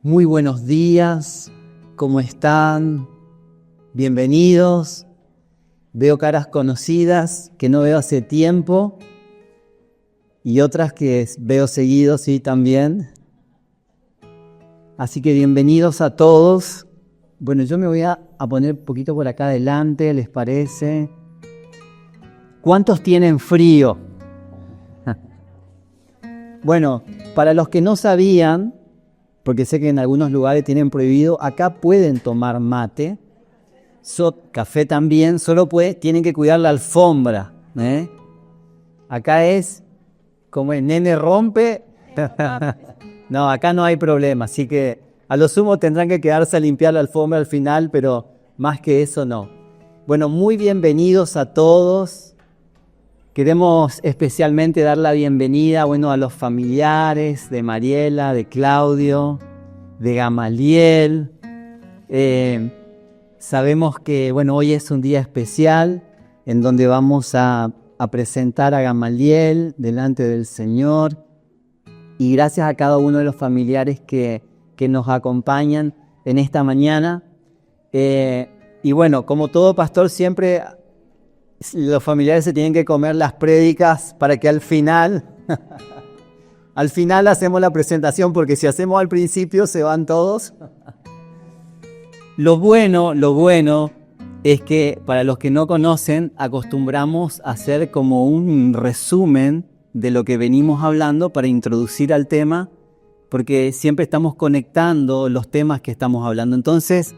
Muy buenos días, ¿cómo están? Bienvenidos. Veo caras conocidas que no veo hace tiempo y otras que veo seguido, sí, también. Así que bienvenidos a todos. Bueno, yo me voy a poner un poquito por acá adelante, ¿les parece? ¿Cuántos tienen frío? Bueno, para los que no sabían, porque sé que en algunos lugares tienen prohibido, acá pueden tomar mate, café también, tienen que cuidar la alfombra, ¿eh? Acá es como el nene rompe. No, acá no hay problema, así que a lo sumo tendrán que quedarse a limpiar la alfombra al final, pero más que eso no. Bueno, muy bienvenidos a todos. Queremos especialmente dar la bienvenida, a los familiares de Mariela, de Claudio, de Gamaliel. Sabemos que, hoy es un día especial en donde vamos a presentar a Gamaliel delante del Señor. Y gracias a cada uno de los familiares que nos acompañan en esta mañana. Como todo pastor, siempre los familiares se tienen que comer las prédicas para que al final hacemos la presentación, porque si hacemos al principio se van todos. Lo bueno es que para los que no conocen, acostumbramos a hacer como un resumen de lo que venimos hablando para introducir al tema, porque siempre estamos conectando los temas que estamos hablando. Entonces,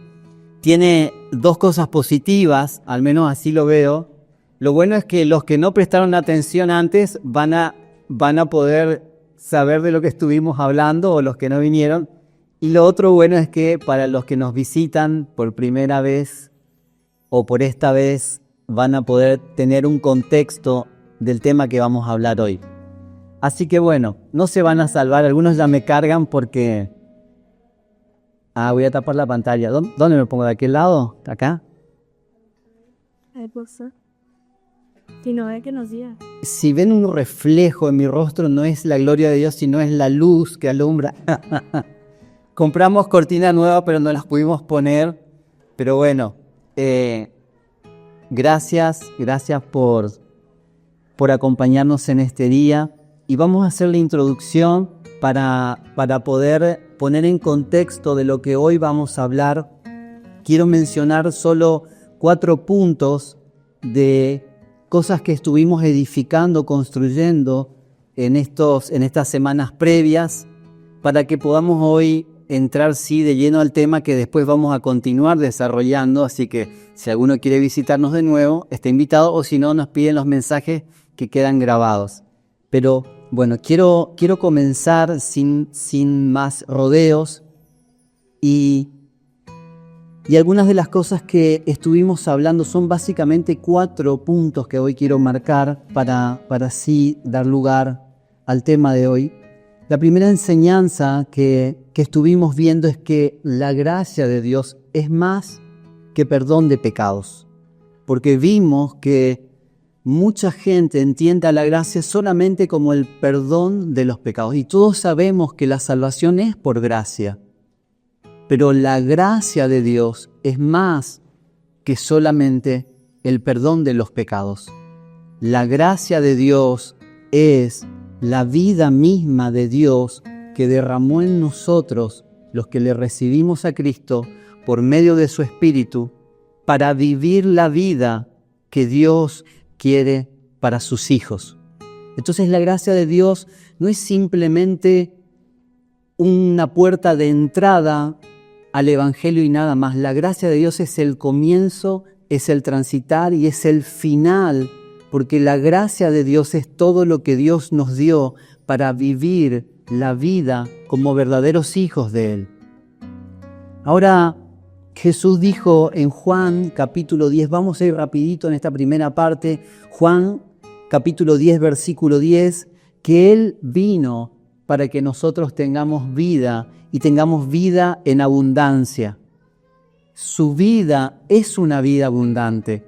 tiene dos cosas positivas, al menos así lo veo. Lo bueno es que los que no prestaron atención antes van a poder saber de lo que estuvimos hablando, o los que no vinieron. Y lo otro bueno es que para los que nos visitan por primera vez o por esta vez, van a poder tener un contexto del tema que vamos a hablar hoy. Así que no se van a salvar. Algunos ya me cargan porque... voy a tapar la pantalla. ¿Dónde me pongo? ¿De aquel lado? ¿Acá? Si no es que nos diga. Si ven un reflejo en mi rostro, no es la gloria de Dios, sino es la luz que alumbra. Compramos cortina nueva, pero no las pudimos poner. Pero gracias por acompañarnos en este día. Y vamos a hacer la introducción para poder poner en contexto de lo que hoy vamos a hablar. Quiero mencionar solo 4 puntos de cosas que estuvimos edificando, construyendo en estas semanas previas, para que podamos hoy entrar de lleno al tema que después vamos a continuar desarrollando. Así que si alguno quiere visitarnos de nuevo, está invitado, o si no, nos piden los mensajes que quedan grabados. Pero quiero comenzar sin más rodeos y algunas de las cosas que estuvimos hablando son básicamente 4 puntos que hoy quiero marcar para así dar lugar al tema de hoy. La primera enseñanza que estuvimos viendo es que la gracia de Dios es más que perdón de pecados, porque vimos que mucha gente entiende a la gracia solamente como el perdón de los pecados, y todos sabemos que la salvación es por gracia. Pero la gracia de Dios es más que solamente el perdón de los pecados. La gracia de Dios es la vida misma de Dios que derramó en nosotros, los que le recibimos a Cristo por medio de su Espíritu, para vivir la vida que Dios quiere para sus hijos. Entonces la gracia de Dios no es simplemente una puerta de entrada al Evangelio y nada más. La gracia de Dios es el comienzo, es el transitar y es el final, porque la gracia de Dios es todo lo que Dios nos dio para vivir la vida como verdaderos hijos de Él. Ahora, Jesús dijo en Juan capítulo 10, vamos a ir rapidito en esta primera parte, Juan capítulo 10, versículo 10, que Él vino para que nosotros tengamos vida y tengamos vida en abundancia. Su vida es una vida abundante,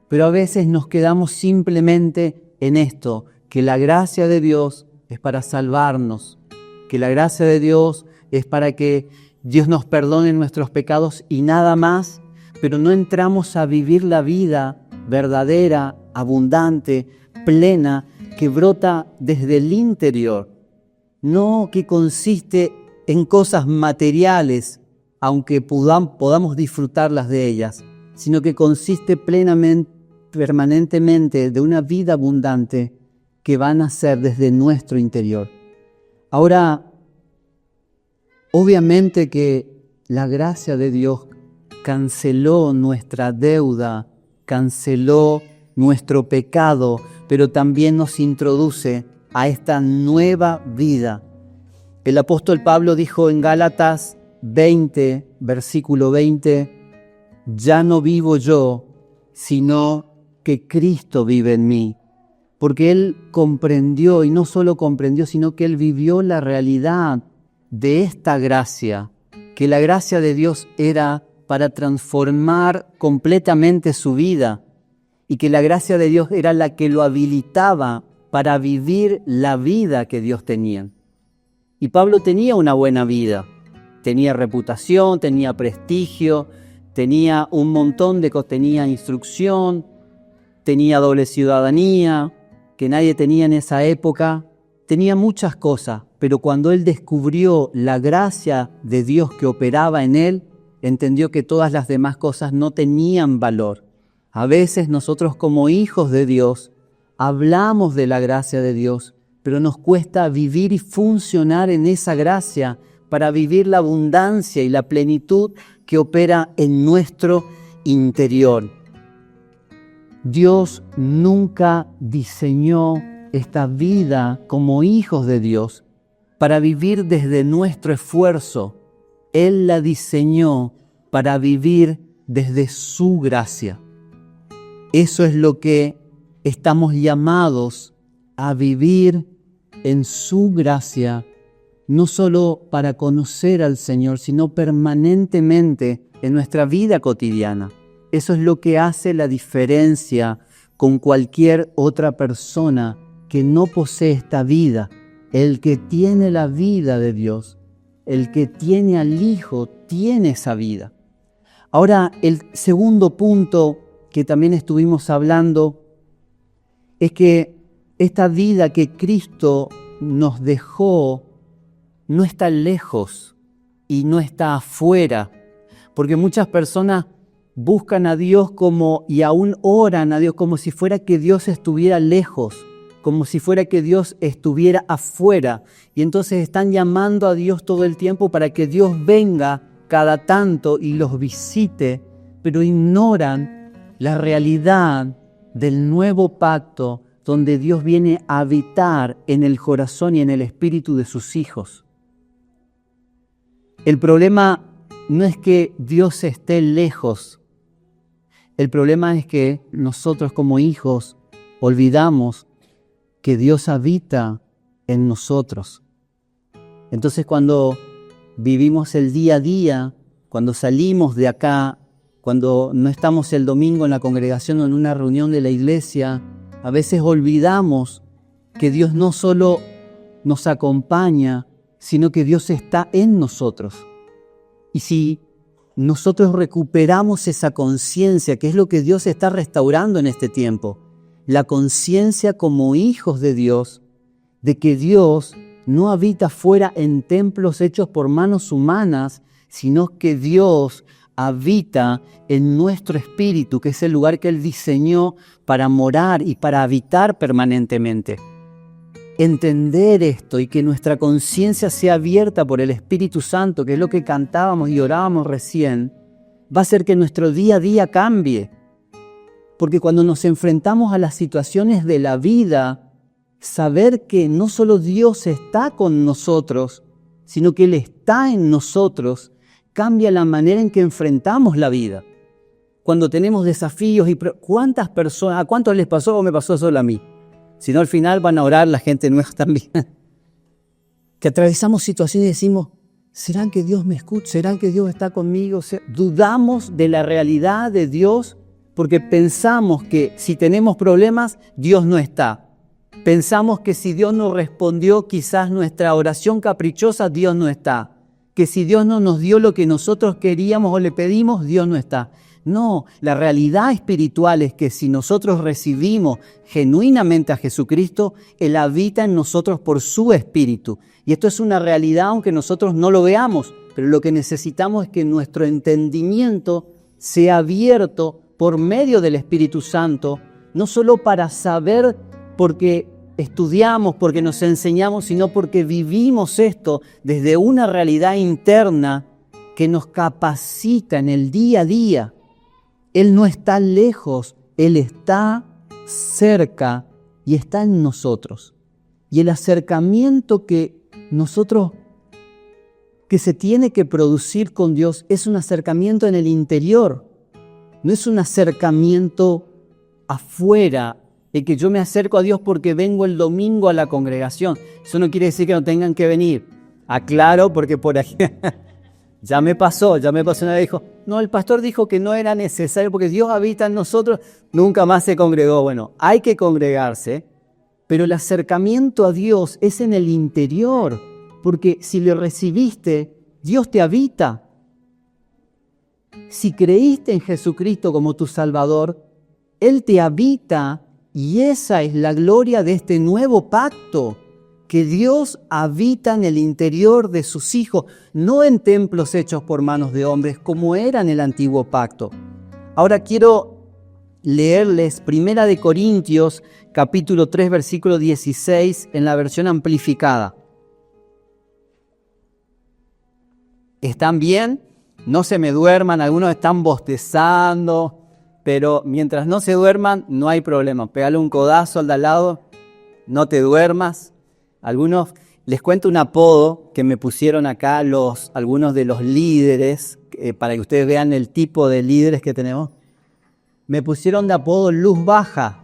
pero a veces nos quedamos simplemente en esto, que la gracia de Dios es para salvarnos, que la gracia de Dios es para que Dios nos perdone nuestros pecados y nada más, pero no entramos a vivir la vida verdadera, abundante, plena, que brota desde el interior, no que consiste en cosas materiales, aunque podamos disfrutarlas de ellas, sino que consiste plenamente, permanentemente de una vida abundante que va a nacer desde nuestro interior. Ahora, obviamente que la gracia de Dios canceló nuestra deuda, canceló nuestro pecado, pero también nos introduce a esta nueva vida. El apóstol Pablo dijo en Gálatas 20, versículo 20, ya no vivo yo, sino que Cristo vive en mí. Porque Él comprendió, y no solo comprendió, sino que Él vivió la realidad de esta gracia, que la gracia de Dios era para transformar completamente su vida, y que la gracia de Dios era la que lo habilitaba para vivir la vida que Dios tenía. Y Pablo tenía una buena vida, tenía reputación, tenía prestigio, tenía un montón de cosas, tenía instrucción, tenía doble ciudadanía, que nadie tenía en esa época, tenía muchas cosas, pero cuando él descubrió la gracia de Dios que operaba en él, entendió que todas las demás cosas no tenían valor. A veces nosotros como hijos de Dios hablamos de la gracia de Dios, pero nos cuesta vivir y funcionar en esa gracia para vivir la abundancia y la plenitud que opera en nuestro interior. Dios nunca diseñó esta vida como hijos de Dios para vivir desde nuestro esfuerzo. Él la diseñó para vivir desde su gracia. Eso es lo que estamos llamados a vivir en su gracia, no solo para conocer al Señor, sino permanentemente en nuestra vida cotidiana. Eso es lo que hace la diferencia con cualquier otra persona que no posee esta vida. El que tiene la vida de Dios, el que tiene al Hijo, tiene esa vida. Ahora, el segundo punto que también estuvimos hablando es que esta vida que Cristo nos dejó no está lejos y no está afuera, porque muchas personas buscan a Dios y aún oran a Dios como si fuera que Dios estuviera lejos, como si fuera que Dios estuviera afuera. Y entonces están llamando a Dios todo el tiempo para que Dios venga cada tanto y los visite, pero ignoran la realidad del nuevo pacto donde Dios viene a habitar en el corazón y en el espíritu de sus hijos. El problema no es que Dios esté lejos. El problema es que nosotros como hijos olvidamos que Dios habita en nosotros. Entonces cuando vivimos el día a día, cuando salimos de acá, cuando no estamos el domingo en la congregación o en una reunión de la iglesia, a veces olvidamos que Dios no solo nos acompaña, sino que Dios está en nosotros. Y si nosotros recuperamos esa conciencia, que es lo que Dios está restaurando en este tiempo, la conciencia como hijos de Dios, de que Dios no habita fuera en templos hechos por manos humanas, sino que Dios habita en nuestro espíritu, que es el lugar que Él diseñó para morar y para habitar permanentemente. Entender esto y que nuestra conciencia sea abierta por el Espíritu Santo, que es lo que cantábamos y orábamos recién, va a hacer que nuestro día a día cambie. Porque cuando nos enfrentamos a las situaciones de la vida, saber que no solo Dios está con nosotros, sino que Él está en nosotros, cambia la manera en que enfrentamos la vida. Cuando tenemos desafíos ¿cuántas personas, a cuántos les pasó o me pasó solo a mí? Si no, al final van a orar la gente nueva también. Que atravesamos situaciones y decimos, ¿será que Dios me escucha? ¿Será que Dios está conmigo? Dudamos de la realidad de Dios porque pensamos que si tenemos problemas, Dios no está. Pensamos que si Dios no respondió quizás nuestra oración caprichosa, Dios no está. que si Dios no nos dio lo que nosotros queríamos o le pedimos, Dios no está. No, la realidad espiritual es que si nosotros recibimos genuinamente a Jesucristo, Él habita en nosotros por su Espíritu. Y esto es una realidad aunque nosotros no lo veamos, pero lo que necesitamos es que nuestro entendimiento sea abierto por medio del Espíritu Santo, no solo para saber porque estudiamos, porque nos enseñamos, sino porque vivimos esto desde una realidad interna que nos capacita en el día a día. Él no está lejos, Él está cerca y está en nosotros. Y el acercamiento que se tiene que producir con Dios es un acercamiento en el interior, no es un acercamiento afuera, de que yo me acerco a Dios porque vengo el domingo a la congregación. Eso no quiere decir que no tengan que venir. Aclaro, porque por aquí ya me pasó una vez dijo, no, el pastor dijo que no era necesario porque Dios habita en nosotros, nunca más se congregó. Bueno, hay que congregarse, pero el acercamiento a Dios es en el interior, porque si lo recibiste, Dios te habita. Si creíste en Jesucristo como tu Salvador, Él te habita y esa es la gloria de este nuevo pacto, que Dios habita en el interior de sus hijos, no en templos hechos por manos de hombres como era en el antiguo pacto. Ahora quiero leerles 1 Corintios capítulo 3 versículo 16 en la versión amplificada. ¿Están bien? No se me duerman, algunos están bostezando, pero mientras no se duerman no hay problema. Pégale un codazo al de al lado, no te duermas. Algunos, les cuento un apodo que me pusieron acá algunos de los líderes, para que ustedes vean el tipo de líderes que tenemos. Me pusieron de apodo luz baja,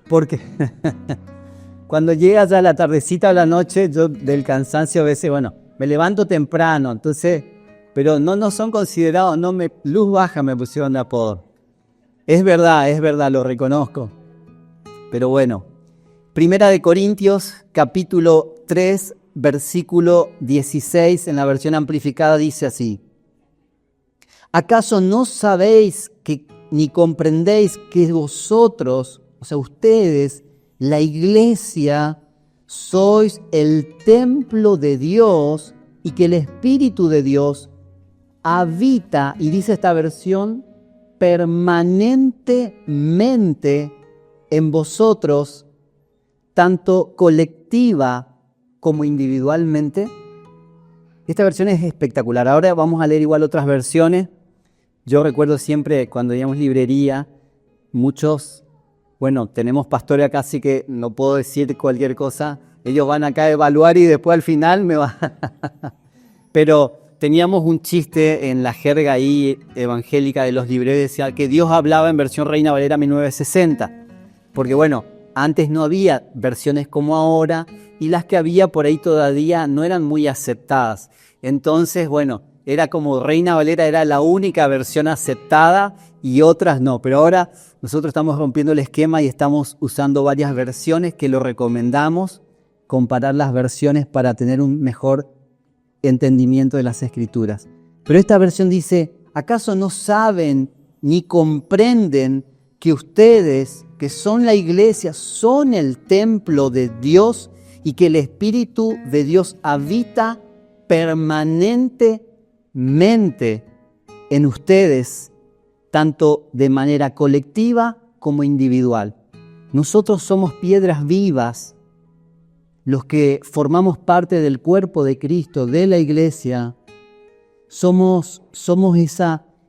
porque cuando llega ya la tardecita o la noche, yo del cansancio a veces, me levanto temprano, entonces, pero no son considerados, luz baja me pusieron de apodo. Es verdad, lo reconozco. Pero bueno, 1 Corintios capítulo 3, versículo 16 en la versión amplificada dice así: ¿acaso no sabéis ni comprendéis que vosotros, o sea, ustedes, la iglesia, sois el templo de Dios y que el Espíritu de Dios habita, y dice esta versión, permanentemente en vosotros, tanto colectiva como individualmente? Esta versión es espectacular. Ahora vamos a leer igual otras versiones. Yo recuerdo siempre cuando íbamos librería, tenemos pastores acá, así que no puedo decir cualquier cosa. Ellos van acá a evaluar y después al final me va. Pero teníamos un chiste en la jerga ahí evangélica de los libreros, decía que Dios hablaba en versión Reina Valera 1960. Porque antes no había versiones como ahora y las que había por ahí todavía no eran muy aceptadas. Entonces, era como Reina Valera era la única versión aceptada y otras no. Pero ahora nosotros estamos rompiendo el esquema y estamos usando varias versiones que lo recomendamos, comparar las versiones para tener un mejor entendimiento de las Escrituras. Pero esta versión dice: ¿acaso no saben ni comprenden que ustedes, que son la iglesia, son el templo de Dios y que el Espíritu de Dios habita permanentemente en ustedes, tanto de manera colectiva como individual? Nosotros somos piedras vivas, los que formamos parte del cuerpo de Cristo, de la iglesia. Somos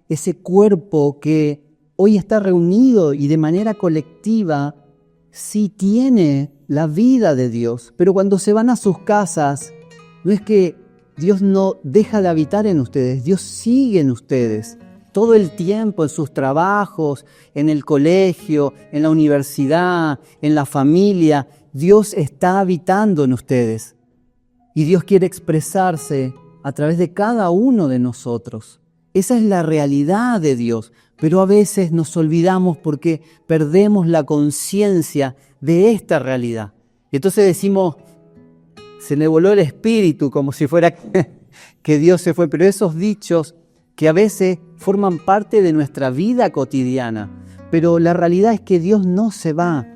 ese cuerpo que hoy está reunido y de manera colectiva sí tiene la vida de Dios. Pero cuando se van a sus casas, no es que Dios no deja de habitar en ustedes, Dios sigue en ustedes. Todo el tiempo, en sus trabajos, en el colegio, en la universidad, en la familia, Dios está habitando en ustedes. Y Dios quiere expresarse a través de cada uno de nosotros. Esa es la realidad de Dios, pero a veces nos olvidamos porque perdemos la conciencia de esta realidad. Y entonces decimos, se me voló el espíritu, como si fuera que Dios se fue, pero esos dichos que a veces forman parte de nuestra vida cotidiana. Pero la realidad es que Dios no se va.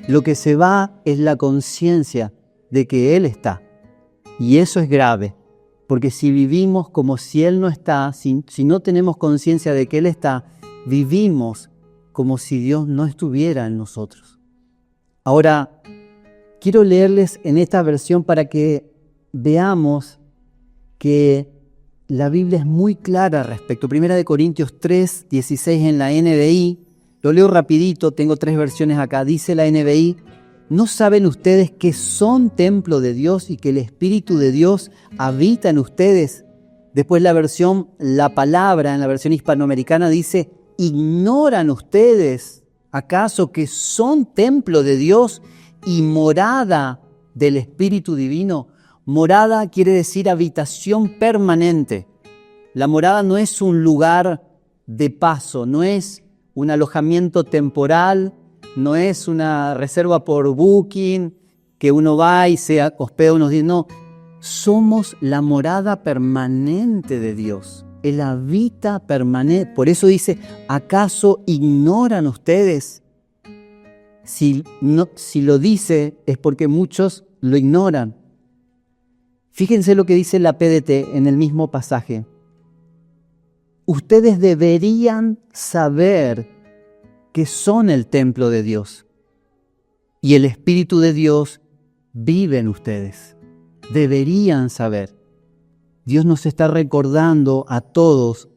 Lo que se va es la conciencia de que Él está. Y eso es grave, porque si vivimos como si Él no está, si no tenemos conciencia de que Él está, vivimos como si Dios no estuviera en nosotros. Ahora, quiero leerles en esta versión para que veamos que la Biblia es muy clara al respecto. 1 Corintios 3, 16 en la NBI. Lo leo rapidito, tengo 3 versiones acá. Dice la NBI: ¿no saben ustedes que son templo de Dios y que el Espíritu de Dios habita en ustedes? Después la palabra en la versión hispanoamericana dice: ¿ignoran ustedes acaso que son templo de Dios y morada del Espíritu Divino? Morada quiere decir habitación permanente. La morada no es un lugar de paso, no es un alojamiento temporal, no es una reserva por Booking, que uno va y se hospeda unos días. No, somos la morada permanente de Dios. Él habita permanente. Por eso dice: ¿acaso ignoran ustedes? Si lo dice es porque muchos lo ignoran. Fíjense lo que dice la PDT en el mismo pasaje. Ustedes deberían saber que son el templo de Dios y el Espíritu de Dios vive en ustedes. Deberían saber. Dios nos está recordando a todos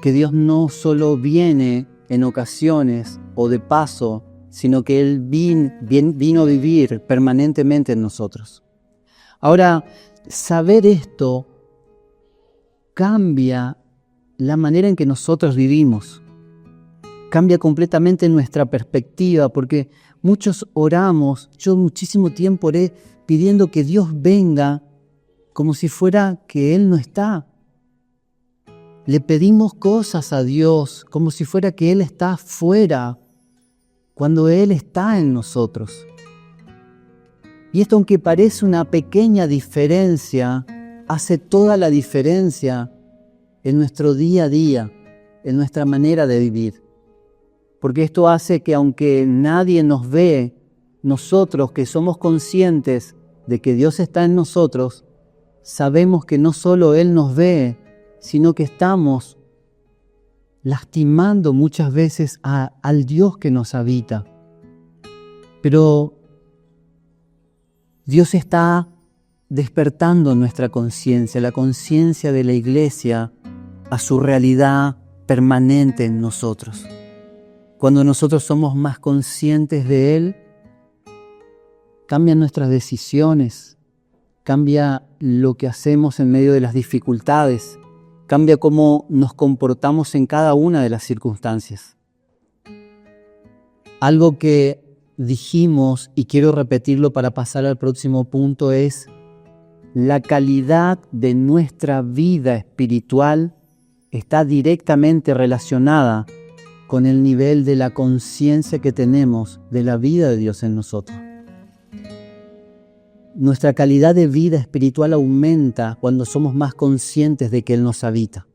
que Dios no solo viene en ocasiones o de paso, sino que Él vino a vivir permanentemente en nosotros. Ahora, saber esto cambia la manera en que nosotros vivimos. Cambia completamente nuestra perspectiva, porque muchos oramos, yo muchísimo tiempo oré pidiendo que Dios venga como si fuera que Él no está. Le pedimos cosas a Dios como si fuera que Él está fuera, cuando Él está en nosotros. Y esto, aunque parece una pequeña diferencia, hace toda la diferencia en nuestro día a día, en nuestra manera de vivir. Porque esto hace que aunque nadie nos ve, nosotros que somos conscientes de que Dios está en nosotros, sabemos que no solo Él nos ve, sino que estamos lastimando muchas veces al Dios que nos habita. Pero Dios está despertando nuestra conciencia, la conciencia de la iglesia, a su realidad permanente en nosotros. Cuando nosotros somos más conscientes de Él, cambian nuestras decisiones, cambia lo que hacemos en medio de las dificultades, cambia cómo nos comportamos en cada una de las circunstancias. Algo que dijimos, y quiero repetirlo para pasar al próximo punto, es la calidad de nuestra vida espiritual está directamente relacionada con el nivel de la conciencia que tenemos de la vida de Dios en nosotros. Nuestra calidad de vida espiritual aumenta cuando somos más conscientes de que Él nos habita.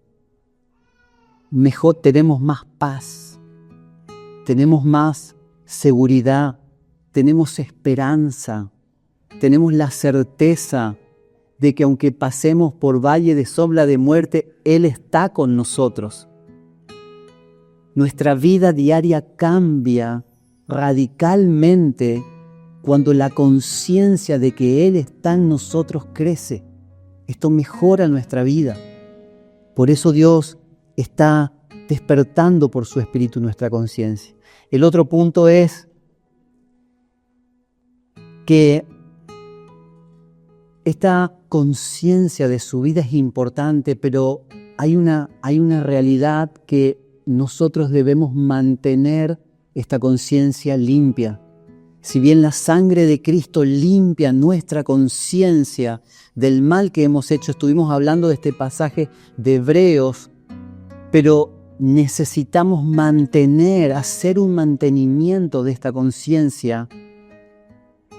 Mejor, tenemos más paz, tenemos más seguridad, tenemos esperanza, tenemos la certeza de que aunque pasemos por valle de sombra de muerte, Él está con nosotros. Nuestra vida diaria cambia radicalmente cuando la conciencia de que Él está en nosotros crece. Esto mejora nuestra vida. Por eso Dios está despertando por su Espíritu nuestra conciencia. El otro punto es que esta conciencia de su vida es importante, pero hay una realidad que nosotros debemos mantener esta conciencia limpia. Si bien la sangre de Cristo limpia nuestra conciencia del mal que hemos hecho, estuvimos hablando de este pasaje de Hebreos, pero necesitamos hacer un mantenimiento de esta conciencia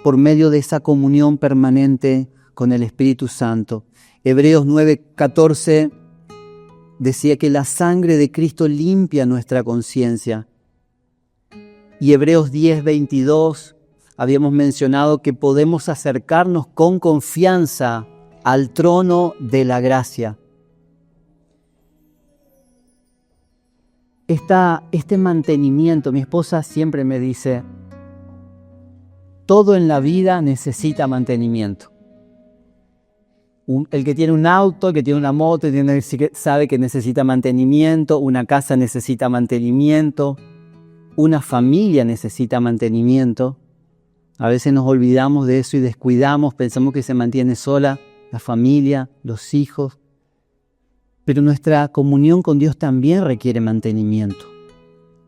por medio de esa comunión permanente con el Espíritu Santo. Hebreos 9:14 decía que la sangre de Cristo limpia nuestra conciencia. Y Hebreos 10:22 habíamos mencionado que podemos acercarnos con confianza al trono de la gracia. Este mantenimiento, mi esposa siempre me dice, todo en la vida necesita mantenimiento. El que tiene un auto, el que tiene una moto, sabe que necesita mantenimiento, una casa necesita mantenimiento, una familia necesita mantenimiento. A veces nos olvidamos de eso y descuidamos, pensamos que se mantiene sola la familia, los hijos. Pero nuestra comunión con Dios también requiere mantenimiento.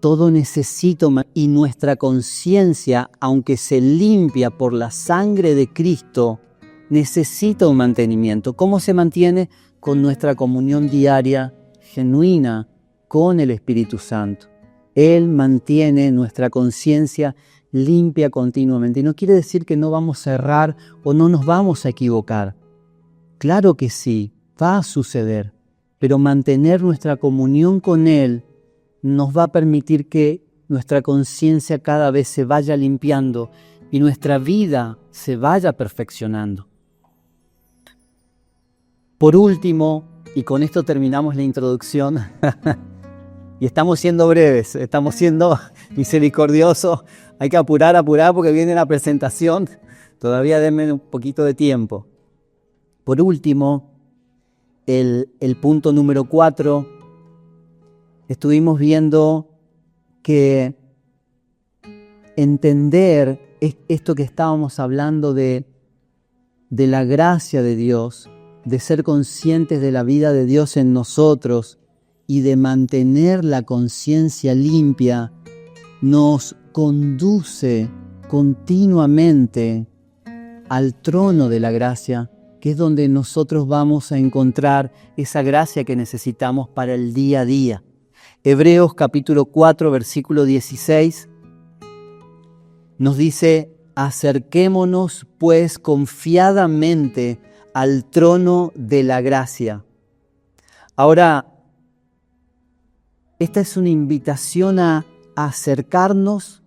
Todo necesita, y nuestra conciencia, aunque se limpia por la sangre de Cristo, necesita un mantenimiento. ¿Cómo se mantiene? Con nuestra comunión diaria, genuina, con el Espíritu Santo. Él mantiene nuestra conciencia limpia continuamente. Y no quiere decir que no vamos a errar o no nos vamos a equivocar. Claro que sí, va a suceder. Pero mantener nuestra comunión con Él nos va a permitir que nuestra conciencia cada vez se vaya limpiando y nuestra vida se vaya perfeccionando. Por último, y con esto terminamos la introducción, y estamos siendo breves, estamos siendo misericordiosos, hay que apurar porque viene la presentación, todavía denme un poquito de tiempo. Por último, el punto número 4, estuvimos viendo que entender esto que estábamos hablando de la gracia de Dios, de ser conscientes de la vida de Dios en nosotros y de mantener la conciencia limpia, nos conduce continuamente al trono de la gracia, que es donde nosotros vamos a encontrar esa gracia que necesitamos para el día a día. Hebreos capítulo 4, versículo 16, nos dice, acerquémonos pues confiadamente al trono de la gracia. Ahora, esta es una invitación a acercarnos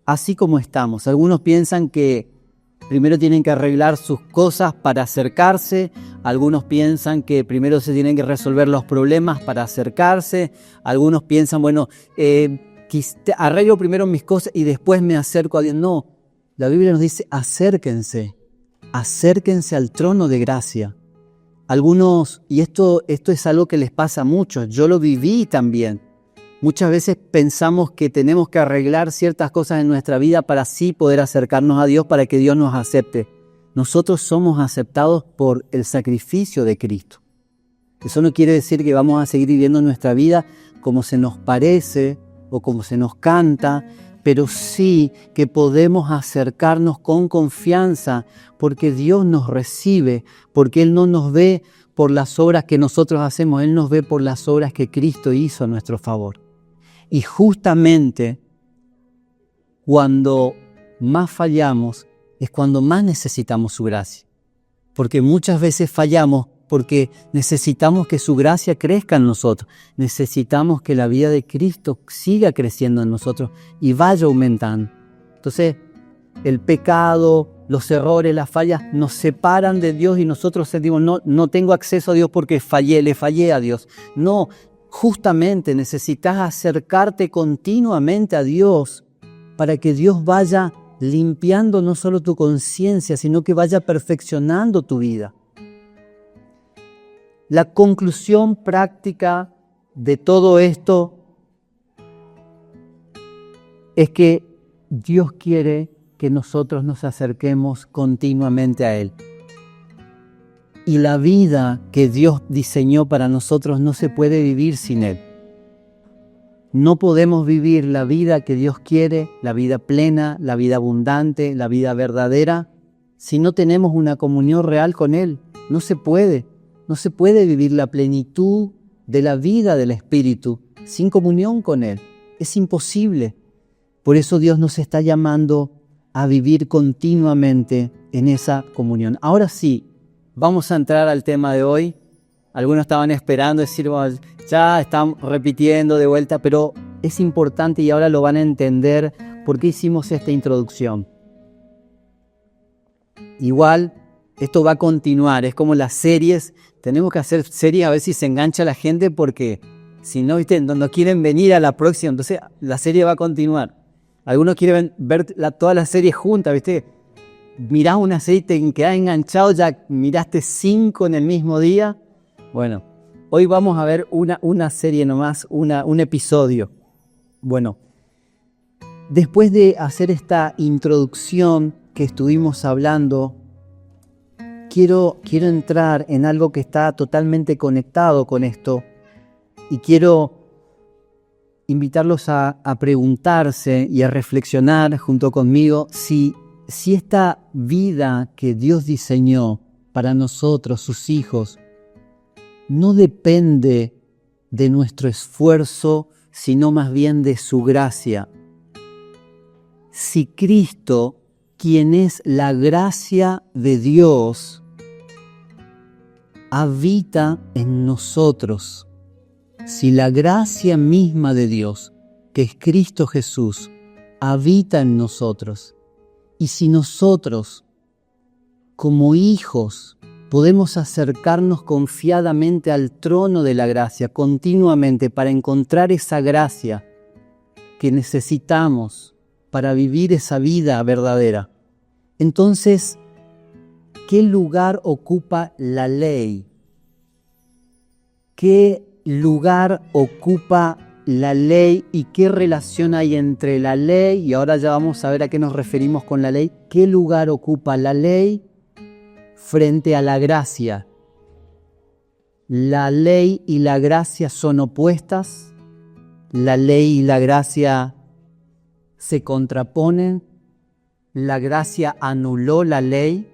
así como estamos. Algunos piensan que primero tienen que arreglar sus cosas para acercarse. Algunos piensan que primero se tienen que resolver los problemas para acercarse. Algunos piensan, arreglo primero mis cosas y después me acerco a Dios. No, la Biblia nos dice acérquense al trono de gracia. Algunos, y esto es algo que les pasa a muchos, yo lo viví también. Muchas veces pensamos que tenemos que arreglar ciertas cosas en nuestra vida para así poder acercarnos a Dios, para que Dios nos acepte. Nosotros somos aceptados por el sacrificio de Cristo. Eso no quiere decir que vamos a seguir viviendo nuestra vida como se nos parece o como se nos canta, pero sí que podemos acercarnos con confianza porque Dios nos recibe, porque Él no nos ve por las obras que nosotros hacemos, Él nos ve por las obras que Cristo hizo a nuestro favor. Y justamente cuando más fallamos es cuando más necesitamos su gracia. Porque muchas veces fallamos porque necesitamos que su gracia crezca en nosotros. Necesitamos que la vida de Cristo siga creciendo en nosotros y vaya aumentando. Entonces, el pecado, los errores, las fallas nos separan de Dios y nosotros sentimos, no tengo acceso a Dios porque le fallé a Dios. No, justamente necesitas acercarte continuamente a Dios para que Dios vaya limpiando no solo tu conciencia, sino que vaya perfeccionando tu vida. La conclusión práctica de todo esto es que Dios quiere que nosotros nos acerquemos continuamente a Él. Y la vida que Dios diseñó para nosotros no se puede vivir sin Él. No podemos vivir la vida que Dios quiere, la vida plena, la vida abundante, la vida verdadera, si no tenemos una comunión real con Él. No se puede. No se puede vivir la plenitud de la vida del Espíritu sin comunión con Él. Es imposible. Por eso Dios nos está llamando a vivir continuamente en esa comunión. Ahora sí, Vamos a entrar al tema de hoy. Algunos estaban esperando decir, bueno, ya están repitiendo de vuelta, pero es importante y ahora lo van a entender por qué hicimos esta introducción. Igual, esto va a continuar, es como las series. Tenemos que hacer series a ver si se engancha la gente, porque si no, ¿viste? No quieren venir a la próxima, entonces la serie va a continuar. Algunos quieren ver toda la serie junta, ¿viste? Mirás una serie y te quedás enganchado, ya miraste 5 en el mismo día. Bueno, hoy vamos a ver una serie nomás, un episodio. Bueno, después de hacer esta introducción que estuvimos hablando, quiero entrar en algo que está totalmente conectado con esto y quiero invitarlos a preguntarse y a reflexionar junto conmigo si esta vida que Dios diseñó para nosotros, sus hijos, no depende de nuestro esfuerzo, sino más bien de su gracia. Si Cristo, quien es la gracia de Dios, habita en nosotros, si la gracia misma de Dios, que es Cristo Jesús, habita en nosotros, y si nosotros, como hijos, podemos acercarnos confiadamente al trono de la gracia continuamente para encontrar esa gracia que necesitamos para vivir esa vida verdadera, entonces, ¿qué lugar ocupa la ley? ¿Qué lugar ocupa la ley y qué relación hay entre la ley? Y ahora ya vamos a ver a qué nos referimos con la ley. ¿Qué lugar ocupa la ley frente a la gracia? ¿La ley y la gracia son opuestas? ¿La ley y la gracia se contraponen? ¿La gracia anuló la ley?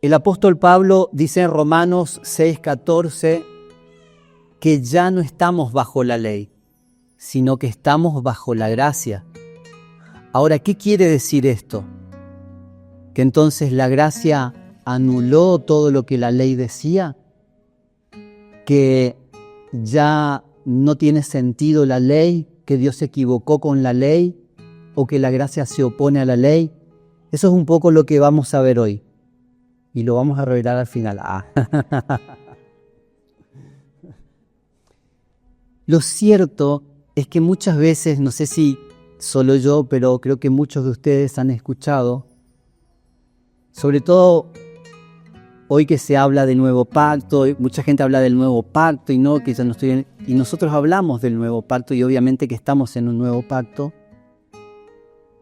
El apóstol Pablo dice en Romanos 6:14 que ya no estamos bajo la ley, sino que estamos bajo la gracia. Ahora, ¿qué quiere decir esto? ¿Que entonces la gracia anuló todo lo que la ley decía? ¿Que ya no tiene sentido la ley? ¿Que Dios se equivocó con la ley? ¿O que la gracia se opone a la ley? Eso es un poco lo que vamos a ver hoy. Y lo vamos a revelar al final. Lo cierto es que muchas veces, no sé si solo yo, pero creo que muchos de ustedes han escuchado, sobre todo hoy que se habla del nuevo pacto, mucha gente habla del nuevo pacto y no, que ya no estoy y nosotros hablamos del nuevo pacto y obviamente que estamos en un nuevo pacto.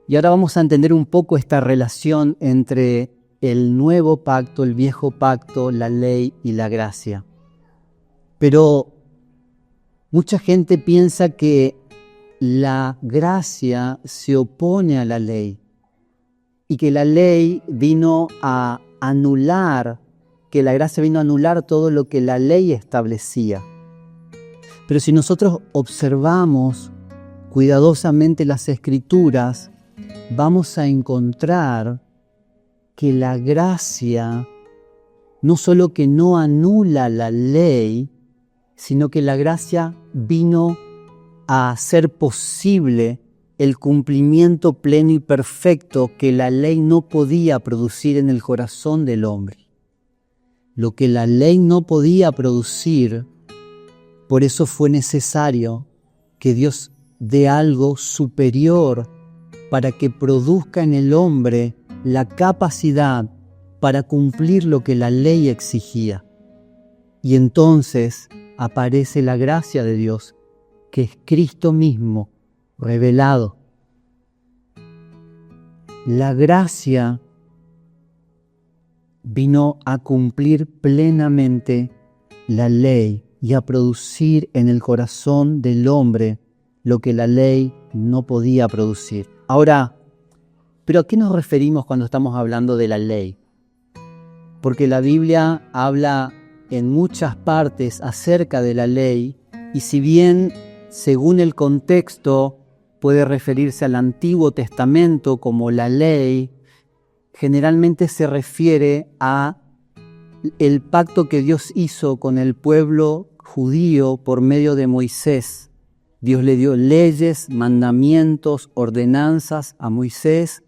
Y ahora vamos a entender un poco esta relación entre el nuevo pacto, el viejo pacto, la ley y la gracia. Pero mucha gente piensa que la gracia se opone a la ley y que la ley vino a anular, que la gracia vino a anular todo lo que la ley establecía. Pero si nosotros observamos cuidadosamente las Escrituras, vamos a encontrar que la gracia no solo que no anula la ley, sino que la gracia vino a hacer posible el cumplimiento pleno y perfecto que la ley no podía producir en el corazón del hombre. Lo que la ley no podía producir, por eso fue necesario que Dios dé algo superior para que produzca en el hombre la capacidad para cumplir lo que la ley exigía. Y entonces aparece la gracia de Dios, que es Cristo mismo revelado. La gracia vino a cumplir plenamente la ley y a producir en el corazón del hombre lo que la ley no podía producir. Ahora, ¿pero a qué nos referimos cuando estamos hablando de la ley? Porque la Biblia habla en muchas partes acerca de la ley, y si bien, según el contexto, puede referirse al Antiguo Testamento como la ley, generalmente se refiere a el pacto que Dios hizo con el pueblo judío por medio de Moisés. Dios le dio leyes, mandamientos, ordenanzas a Moisés,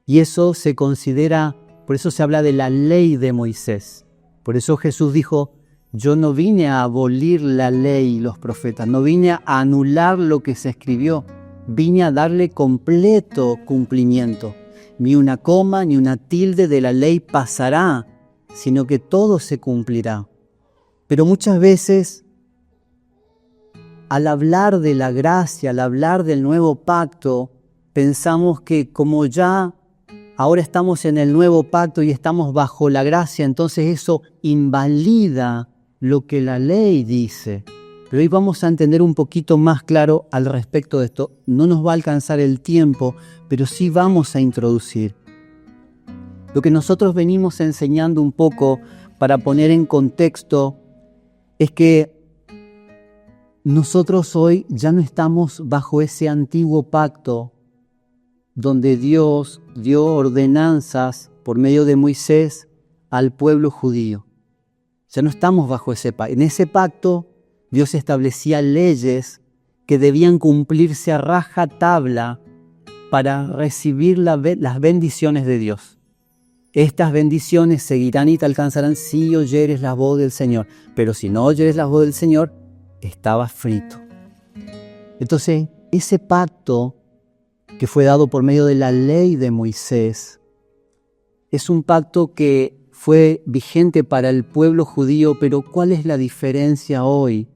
y eso se considera, por eso se habla de la ley de Moisés. Por eso Jesús dijo: yo no vine a abolir la ley y los profetas, no vine a anular lo que se escribió, vine a darle completo cumplimiento. Ni una coma ni una tilde de la ley pasará, sino que todo se cumplirá. Pero muchas veces, al hablar de la gracia, al hablar del nuevo pacto, pensamos que como ya ahora estamos en el nuevo pacto y estamos bajo la gracia, entonces eso invalida lo que la ley dice. Pero hoy vamos a entender un poquito más claro al respecto de esto. No nos va a alcanzar el tiempo, pero sí vamos a introducir. Lo que nosotros venimos enseñando un poco para poner en contexto es que nosotros hoy ya no estamos bajo ese antiguo pacto donde Dios dio ordenanzas por medio de Moisés al pueblo judío. Ya no estamos bajo ese pacto. En ese pacto Dios establecía leyes que debían cumplirse a rajatabla para recibir las bendiciones de Dios. Estas bendiciones seguirán y te alcanzarán si oyeres la voz del Señor. Pero si no oyeres la voz del Señor, estabas frito. Entonces, ese pacto que fue dado por medio de la ley de Moisés es un pacto que fue vigente para el pueblo judío, pero ¿cuál es la diferencia hoy?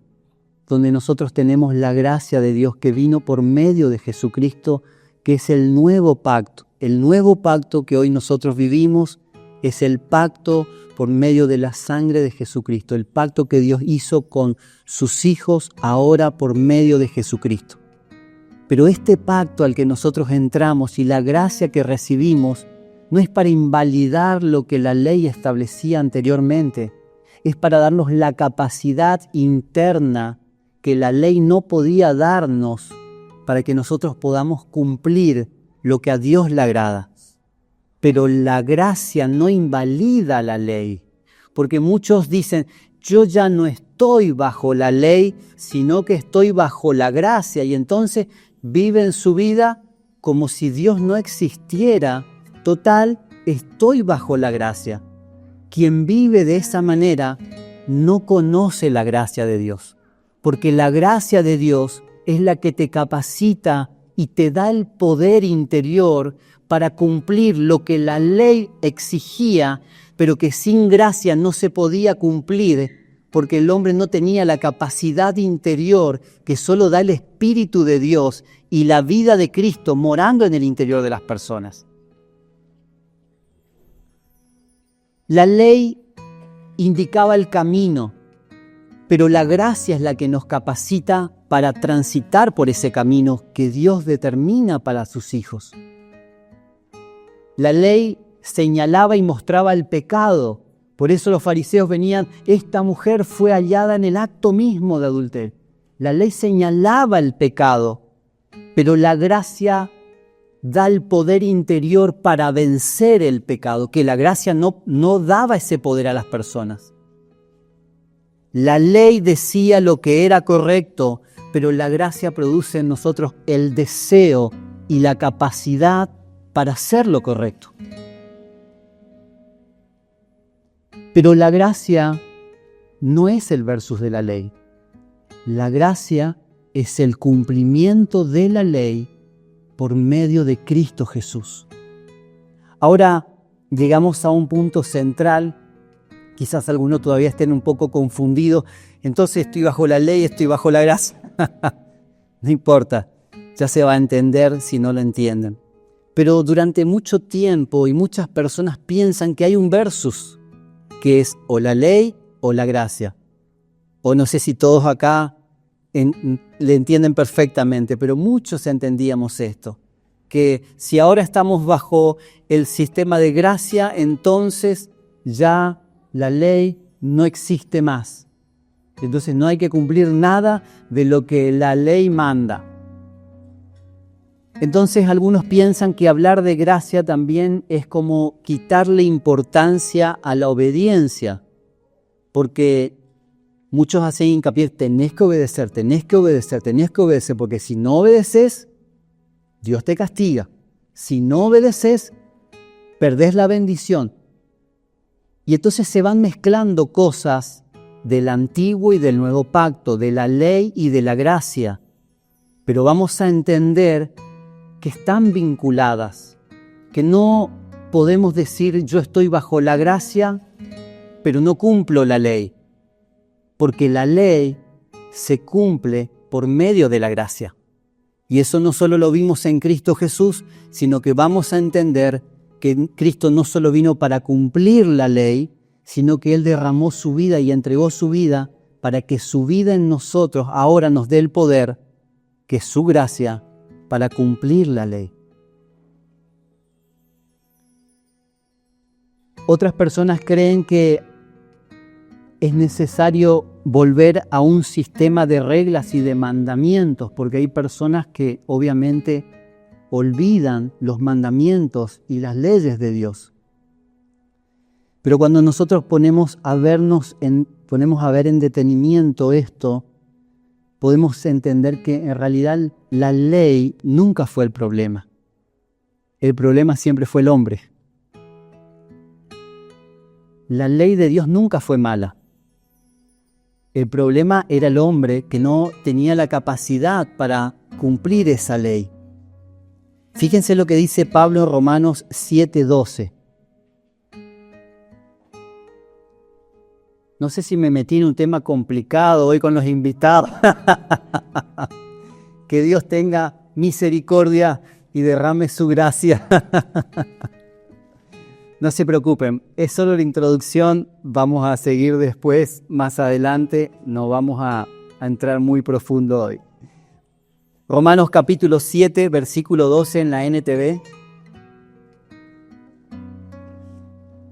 Donde nosotros tenemos la gracia de Dios que vino por medio de Jesucristo, que es el nuevo pacto. El nuevo pacto que hoy nosotros vivimos es el pacto por medio de la sangre de Jesucristo, el pacto que Dios hizo con sus hijos ahora por medio de Jesucristo. Pero este pacto al que nosotros entramos y la gracia que recibimos no es para invalidar lo que la ley establecía anteriormente, es para darnos la capacidad interna que la ley no podía darnos para que nosotros podamos cumplir lo que a Dios le agrada. Pero la gracia no invalida la ley, porque muchos dicen: yo ya no estoy bajo la ley, sino que estoy bajo la gracia, y entonces viven su vida como si Dios no existiera. Total, estoy bajo la gracia. Quien vive de esa manera no conoce la gracia de Dios, porque la gracia de Dios es la que te capacita y te da el poder interior para cumplir lo que la ley exigía, pero que sin gracia no se podía cumplir, porque el hombre no tenía la capacidad interior que solo da el Espíritu de Dios y la vida de Cristo morando en el interior de las personas. La ley indicaba el camino, pero la gracia es la que nos capacita para transitar por ese camino que Dios determina para sus hijos. La ley señalaba y mostraba el pecado. Por eso los fariseos venían: esta mujer fue hallada en el acto mismo de adulterio. La ley señalaba el pecado, pero la gracia da el poder interior para vencer el pecado, que la gracia no daba ese poder a las personas. La ley decía lo que era correcto, pero la gracia produce en nosotros el deseo y la capacidad para hacer lo correcto. Pero la gracia no es el versus de la ley. La gracia es el cumplimiento de la ley por medio de Cristo Jesús. Ahora llegamos a un punto central. Quizás algunos todavía estén un poco confundidos. Entonces, ¿estoy bajo la ley, estoy bajo la gracia? No importa, ya se va a entender si no lo entienden. Pero durante mucho tiempo y muchas personas piensan que hay un versus, que es o la ley o la gracia. O no sé si todos acá le entienden perfectamente, pero muchos entendíamos esto, que si ahora estamos bajo el sistema de gracia, entonces ya la ley no existe más. Entonces no hay que cumplir nada de lo que la ley manda. Entonces algunos piensan que hablar de gracia también es como quitarle importancia a la obediencia, porque muchos hacen hincapié, tenés que obedecer, porque si no obedeces, Dios te castiga. Si no obedeces, perdés la bendición. Y entonces se van mezclando cosas del antiguo y del nuevo pacto, de la ley y de la gracia. Pero vamos a entender que están vinculadas, que no podemos decir yo estoy bajo la gracia, pero no cumplo la ley, porque la ley se cumple por medio de la gracia. Y eso no solo lo vimos en Cristo Jesús, sino que vamos a entender que Cristo no solo vino para cumplir la ley, sino que Él derramó su vida y entregó su vida para que su vida en nosotros ahora nos dé el poder, que es su gracia, para cumplir la ley. Otras personas creen que es necesario volver a un sistema de reglas y de mandamientos, porque hay personas que obviamente olvidan los mandamientos y las leyes de Dios. Pero cuando nosotros ponemos a ver en detenimiento esto, podemos entender que en realidad la ley nunca fue el problema. El problema siempre fue el hombre. La ley de Dios nunca fue mala. El problema era el hombre que no tenía la capacidad para cumplir esa ley. Fíjense lo que dice Pablo en Romanos 7:12. No sé si me metí en un tema complicado hoy con los invitados. Que Dios tenga misericordia y derrame su gracia. No se preocupen, es solo la introducción, vamos a seguir después, más adelante, no vamos a entrar muy profundo hoy. Romanos capítulo 7, versículo 12 en la NTV.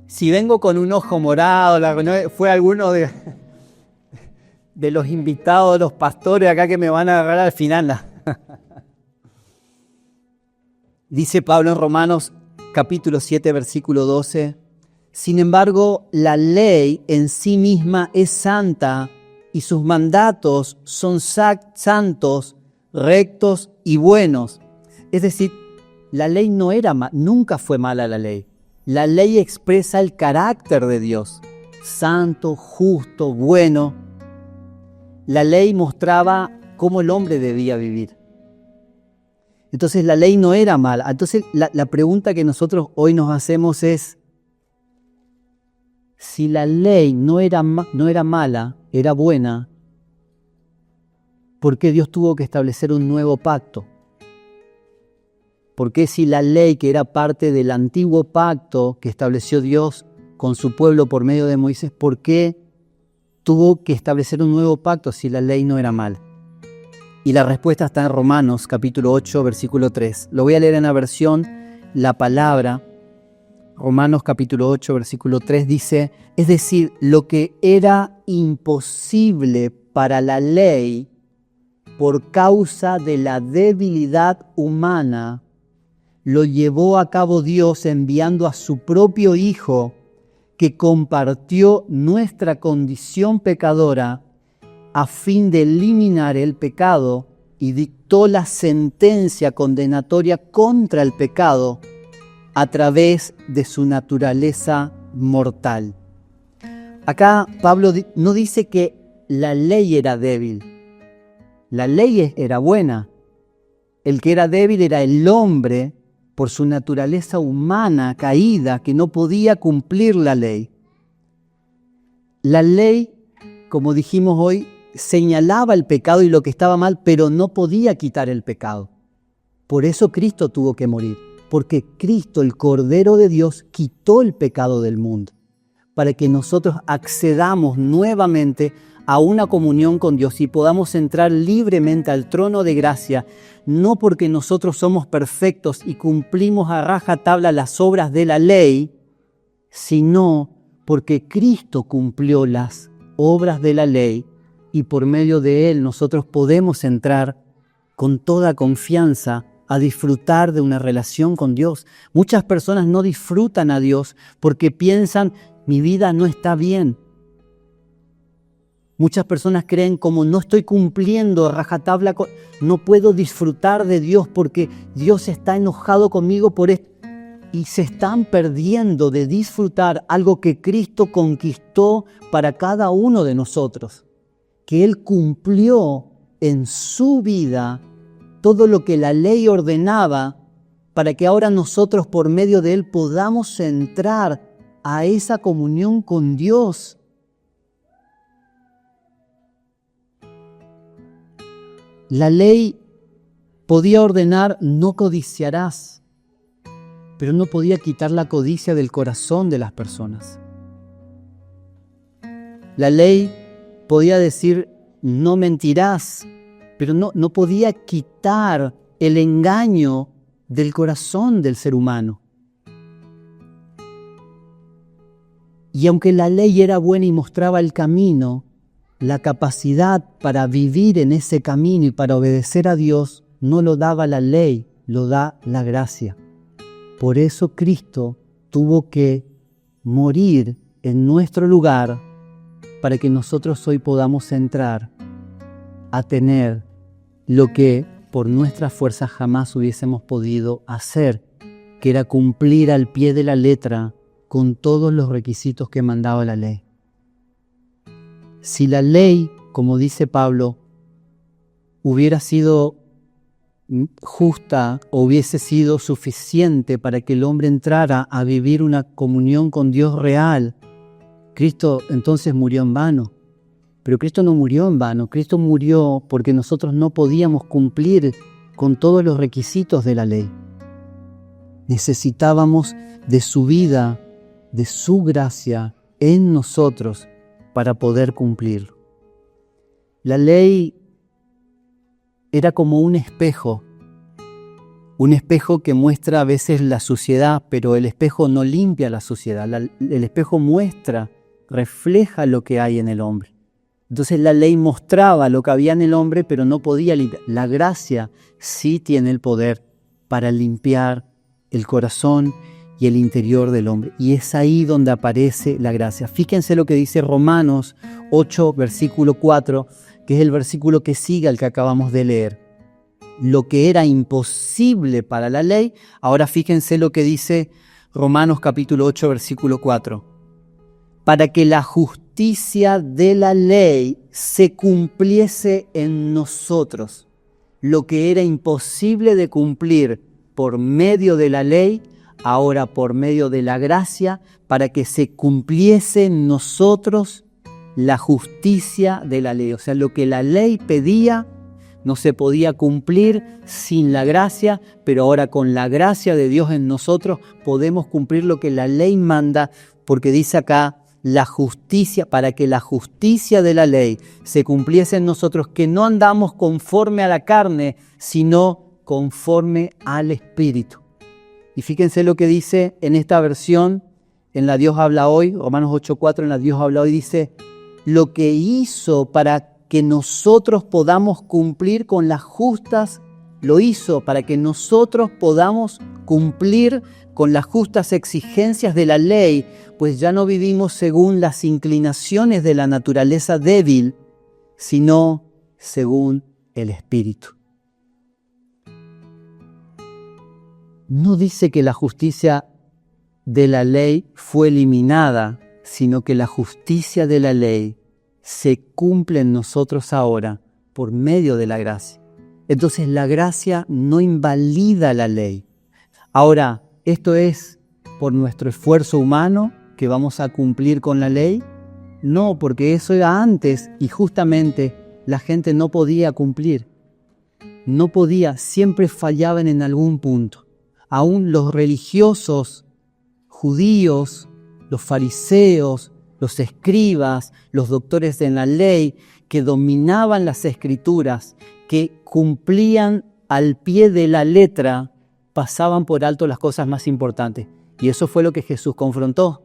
Si vengo con un ojo morado, fue alguno de los invitados, los pastores acá que me van a agarrar al final. Dice Pablo en Romanos capítulo 7, versículo 12, sin embargo, la ley en sí misma es santa y sus mandatos son santos, rectos y buenos. Es decir, la ley nunca fue mala la ley. La ley expresa el carácter de Dios, santo, justo, bueno. La ley mostraba cómo el hombre debía vivir. Entonces la ley no era mala. Entonces la pregunta que nosotros hoy nos hacemos es, si la ley no era mala, era buena, ¿por qué Dios tuvo que establecer un nuevo pacto? ¿Por qué si la ley, que era parte del antiguo pacto que estableció Dios con su pueblo por medio de Moisés, por qué tuvo que establecer un nuevo pacto si la ley no era mala? Y la respuesta está en Romanos capítulo 8, versículo 3. Lo voy a leer en la versión La Palabra. Romanos capítulo 8, versículo 3 dice, es decir, lo que era imposible para la ley por causa de la debilidad humana, lo llevó a cabo Dios enviando a su propio Hijo, que compartió nuestra condición pecadora a fin de eliminar el pecado y dictó la sentencia condenatoria contra el pecado a través de su naturaleza mortal. Acá Pablo no dice que la ley era débil. La ley era buena. El que era débil era el hombre por su naturaleza humana caída, que no podía cumplir la ley. La ley, como dijimos hoy, señalaba el pecado y lo que estaba mal, pero no podía quitar el pecado. Por eso Cristo tuvo que morir, porque Cristo, el Cordero de Dios, quitó el pecado del mundo, para que nosotros accedamos nuevamente a una comunión con Dios y podamos entrar libremente al trono de gracia, no porque nosotros somos perfectos y cumplimos a rajatabla las obras de la ley, sino porque Cristo cumplió las obras de la ley y por medio de Él nosotros podemos entrar con toda confianza a disfrutar de una relación con Dios. Muchas personas no disfrutan a Dios porque piensan, mi vida no está bien. Muchas personas creen, como no estoy cumpliendo a rajatabla, no puedo disfrutar de Dios porque Dios está enojado conmigo por esto. Y se están perdiendo de disfrutar algo que Cristo conquistó para cada uno de nosotros, que Él cumplió en su vida todo lo que la ley ordenaba para que ahora nosotros por medio de Él podamos entrar a esa comunión con Dios. La ley podía ordenar no codiciarás, pero no podía quitar la codicia del corazón de las personas. La ley podía decir no mentirás, pero no podía quitar el engaño del corazón del ser humano. Y aunque la ley era buena y mostraba el camino, la capacidad para vivir en ese camino y para obedecer a Dios no lo daba la ley, lo da la gracia. Por eso Cristo tuvo que morir en nuestro lugar para que nosotros hoy podamos entrar a tener lo que por nuestra fuerza jamás hubiésemos podido hacer, que era cumplir al pie de la letra con todos los requisitos que mandaba la ley. Si la ley, como dice Pablo, hubiera sido justa o hubiese sido suficiente para que el hombre entrara a vivir una comunión con Dios real, Cristo entonces murió en vano. Pero Cristo no murió en vano, Cristo murió porque nosotros no podíamos cumplir con todos los requisitos de la ley. Necesitábamos de su vida, de su gracia en nosotros para poder cumplirlo. La ley era como un espejo que muestra a veces la suciedad, pero el espejo no limpia la suciedad. El espejo muestra, refleja lo que hay en el hombre. Entonces la ley mostraba lo que había en el hombre, pero no podía limpiar. La gracia sí tiene el poder para limpiar el corazón y el interior del hombre. Y es ahí donde aparece la gracia. Fíjense lo que dice Romanos 8, versículo 4, que es el versículo que sigue al que acabamos de leer. Lo que era imposible para la ley, ahora fíjense lo que dice Romanos capítulo 8, versículo 4. Para que la justicia de la ley se cumpliese en nosotros. Lo que era imposible de cumplir por medio de la ley, ahora por medio de la gracia, para que se cumpliese en nosotros la justicia de la ley. O sea, lo que la ley pedía no se podía cumplir sin la gracia, pero ahora con la gracia de Dios en nosotros podemos cumplir lo que la ley manda, porque dice acá la justicia, para que la justicia de la ley se cumpliese en nosotros, que no andamos conforme a la carne, sino conforme al Espíritu. Y fíjense lo que dice en esta versión, en la Dios habla hoy, Romanos 8:4, en la Dios habla hoy, dice, lo que hizo para que nosotros podamos cumplir con las justas, lo hizo para que nosotros podamos cumplir con las justas exigencias de la ley, pues ya no vivimos según las inclinaciones de la naturaleza débil, sino según el Espíritu. No dice que la justicia de la ley fue eliminada, sino que la justicia de la ley se cumple en nosotros ahora por medio de la gracia. Entonces la gracia no invalida la ley. Ahora, ¿esto es por nuestro esfuerzo humano que vamos a cumplir con la ley? No, porque eso era antes y justamente la gente no podía cumplir. No podía, siempre fallaban en algún punto. Aún los religiosos judíos, los fariseos, los escribas, los doctores de la ley, que dominaban las escrituras, que cumplían al pie de la letra, pasaban por alto las cosas más importantes. Y eso fue lo que Jesús confrontó,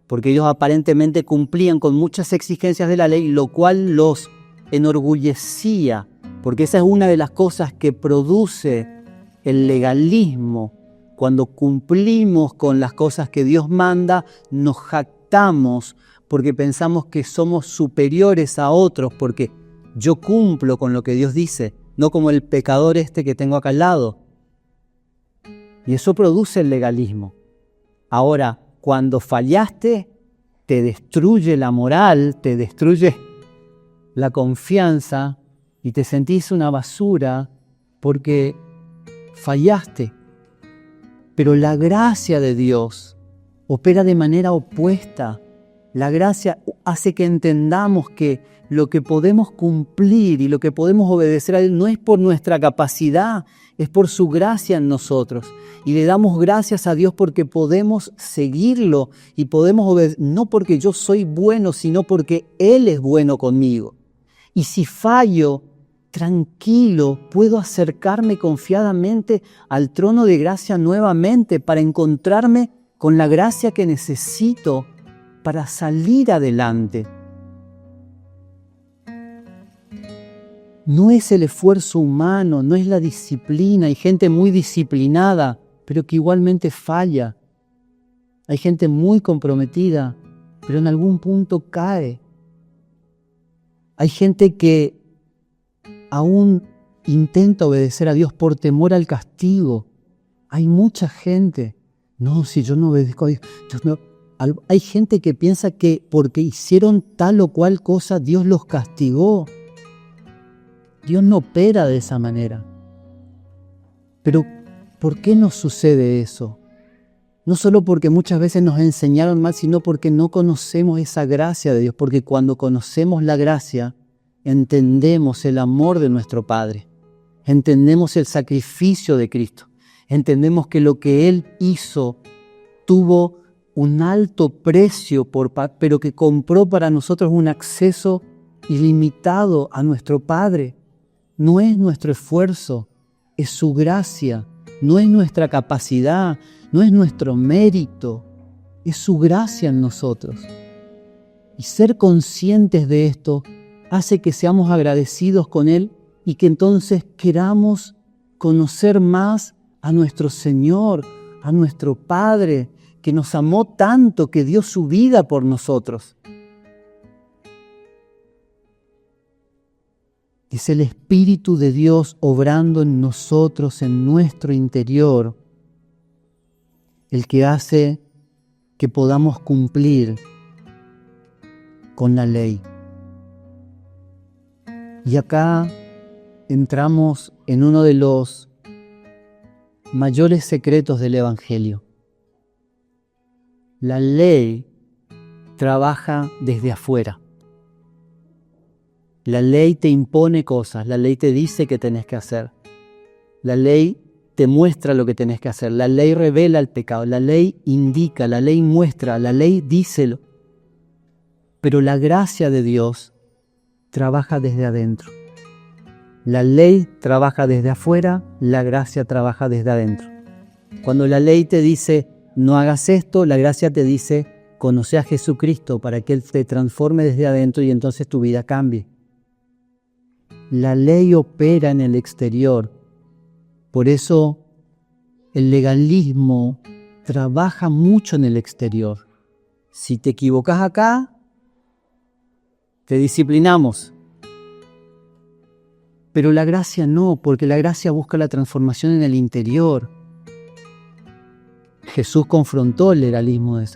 porque ellos aparentemente cumplían con muchas exigencias de la ley, lo cual los enorgullecía, porque esa es una de las cosas que produce el legalismo. Cuando cumplimos con las cosas que Dios manda, nos jactamos porque pensamos que somos superiores a otros, porque yo cumplo con lo que Dios dice, no como el pecador que tengo acá al lado. Y eso produce el legalismo. Ahora, cuando fallaste, te destruye la moral, te destruye la confianza y te sentís una basura porque fallaste. Pero la gracia de Dios opera de manera opuesta. La gracia hace que entendamos que lo que podemos cumplir y lo que podemos obedecer a Él no es por nuestra capacidad, es por su gracia en nosotros. Y le damos gracias a Dios porque podemos seguirlo y podemos obedecer, no porque yo soy bueno, sino porque Él es bueno conmigo. Y si fallo, tranquilo, puedo acercarme confiadamente al trono de gracia nuevamente para encontrarme con la gracia que necesito para salir adelante. No es el esfuerzo humano, no es la disciplina. Hay gente muy disciplinada, pero que igualmente falla. Hay gente muy comprometida, pero en algún punto cae. Hay gente que aún intenta obedecer a Dios por temor al castigo. Hay mucha gente. No, si yo no obedezco a Dios, hay gente que piensa que porque hicieron tal o cual cosa, Dios los castigó. Dios no opera de esa manera. Pero, ¿por qué nos sucede eso? No solo porque muchas veces nos enseñaron mal, sino porque no conocemos esa gracia de Dios. Porque cuando conocemos la gracia, entendemos el amor de nuestro Padre. Entendemos el sacrificio de Cristo. Entendemos que lo que Él hizo tuvo un alto precio, pero que compró para nosotros un acceso ilimitado a nuestro Padre. No es nuestro esfuerzo, es su gracia, no es nuestra capacidad, no es nuestro mérito, es su gracia en nosotros. Y ser conscientes de esto hace que seamos agradecidos con Él y que entonces queramos conocer más a nuestro Señor, a nuestro Padre, que nos amó tanto, que dio su vida por nosotros. Es el Espíritu de Dios obrando en nosotros, en nuestro interior, el que hace que podamos cumplir con la ley. Y acá entramos en uno de los mayores secretos del Evangelio. La ley trabaja desde afuera. La ley te impone cosas, la ley te dice qué tenés que hacer. La ley te muestra lo que tenés que hacer, la ley revela el pecado, la ley indica, la ley muestra, la ley díselo. Pero la gracia de Dios trabaja desde adentro. La ley trabaja desde afuera, la gracia trabaja desde adentro. Cuando la ley te dice, no hagas esto, la gracia te dice, conoce a Jesucristo para que Él te transforme desde adentro y entonces tu vida cambie. La ley opera en el exterior. Por eso el legalismo trabaja mucho en el exterior. Si te equivocas acá, te disciplinamos. Pero la gracia no, porque la gracia busca la transformación en el interior. Jesús confrontó el legalismo de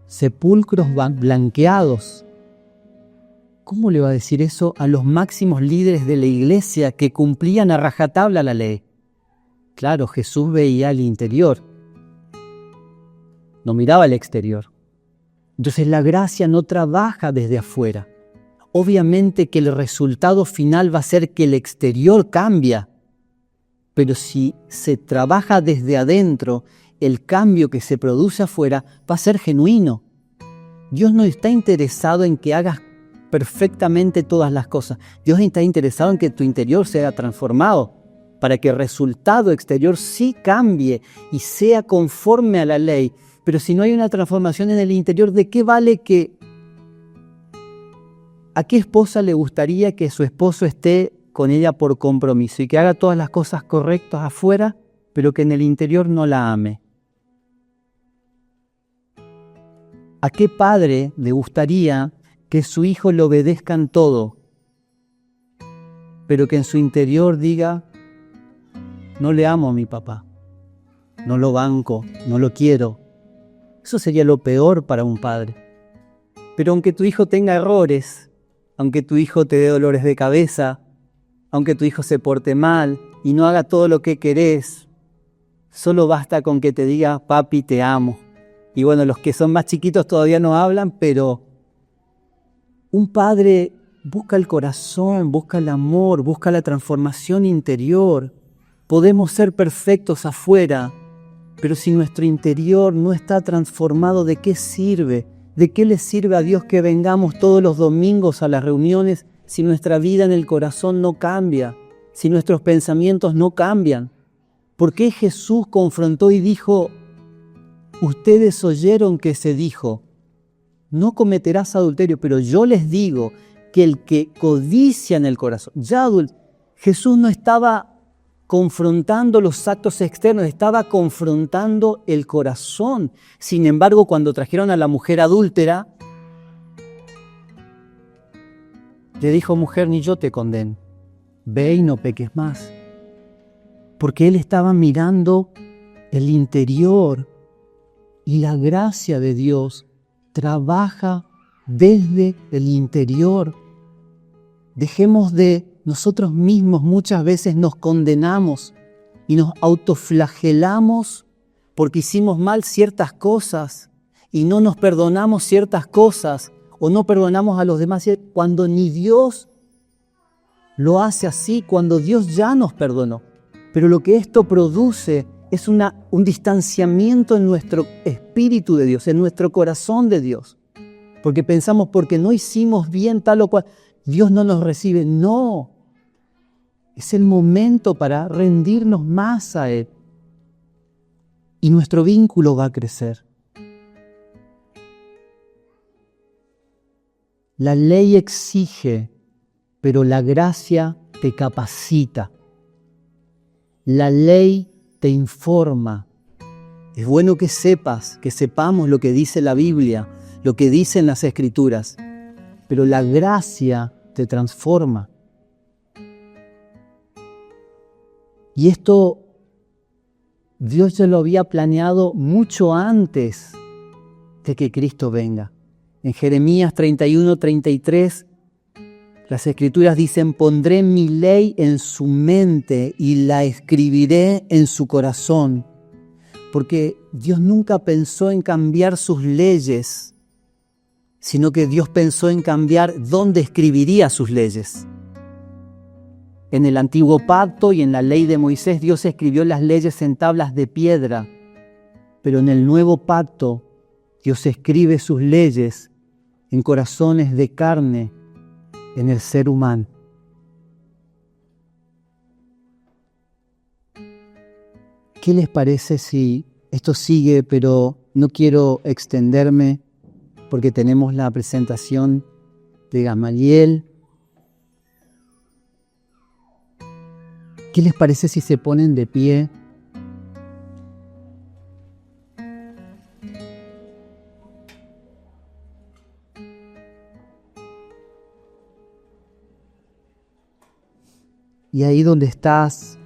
sepulcros blanqueados. ¿Cómo le va a decir eso a los máximos líderes de la iglesia que cumplían a rajatabla la ley? Claro, Jesús veía el interior, no miraba el exterior. Entonces la gracia no trabaja desde afuera. Obviamente que el resultado final va a ser que el exterior cambia, pero si se trabaja desde adentro, el cambio que se produce afuera va a ser genuino. Dios no está interesado en que hagas perfectamente todas las cosas. Dios está interesado en que tu interior sea transformado para que el resultado exterior sí cambie y sea conforme a la ley. Pero si no hay una transformación en el interior, ¿de qué vale que... ¿A qué esposa le gustaría que su esposo esté con ella por compromiso y que haga todas las cosas correctas afuera, pero que en el interior no la ame? ¿A qué padre le gustaría que su hijo le obedezca en todo, pero que en su interior diga, no le amo a mi papá, no lo banco, no lo quiero? Eso sería lo peor para un padre. Pero aunque tu hijo tenga errores, aunque tu hijo te dé dolores de cabeza, aunque tu hijo se porte mal y no haga todo lo que querés, solo basta con que te diga, papi, te amo. Y bueno, los que son más chiquitos todavía no hablan, pero un padre busca el corazón, busca el amor, busca la transformación interior. Podemos ser perfectos afuera, pero si nuestro interior no está transformado, ¿de qué sirve? ¿De qué le sirve a Dios que vengamos todos los domingos a las reuniones si nuestra vida en el corazón no cambia, si nuestros pensamientos no cambian? ¿Por qué Jesús confrontó y dijo, ustedes oyeron que se dijo, no cometerás adulterio, pero yo les digo que el que codicia en el corazón, Jesús no estaba confrontando los actos externos, estaba confrontando el corazón. Sin embargo, cuando trajeron a la mujer adúltera, le dijo, mujer, ni yo te condeno, ve y no peques más. Porque él estaba mirando el interior y la gracia de Dios trabaja desde el interior. Dejemos de nosotros mismos, muchas veces nos condenamos y nos autoflagelamos porque hicimos mal ciertas cosas y no nos perdonamos ciertas cosas o no perdonamos a los demás cuando ni Dios lo hace así, cuando Dios ya nos perdonó. Pero lo que esto produce es un distanciamiento en nuestro espíritu de Dios, en nuestro corazón de Dios. Porque pensamos, porque no hicimos bien tal o cual, Dios no nos recibe. No, es el momento para rendirnos más a Él. Y nuestro vínculo va a crecer. La ley exige, pero la gracia te capacita. La ley te informa. Es bueno que sepas, que sepamos lo que dice la Biblia, lo que dicen las Escrituras, pero la gracia te transforma. Y esto Dios ya lo había planeado mucho antes de que Cristo venga. En Jeremías 31:33, las Escrituras dicen, pondré mi ley en su mente y la escribiré en su corazón. Porque Dios nunca pensó en cambiar sus leyes, sino que Dios pensó en cambiar dónde escribiría sus leyes. En el antiguo pacto y en la ley de Moisés, Dios escribió las leyes en tablas de piedra, pero en el nuevo pacto, Dios escribe sus leyes en corazones de carne, en el ser humano. ¿Qué les parece si esto sigue, pero no quiero extenderme porque tenemos la presentación de Gamaliel? ¿Qué les parece si se ponen de pie? Y ahí donde estás,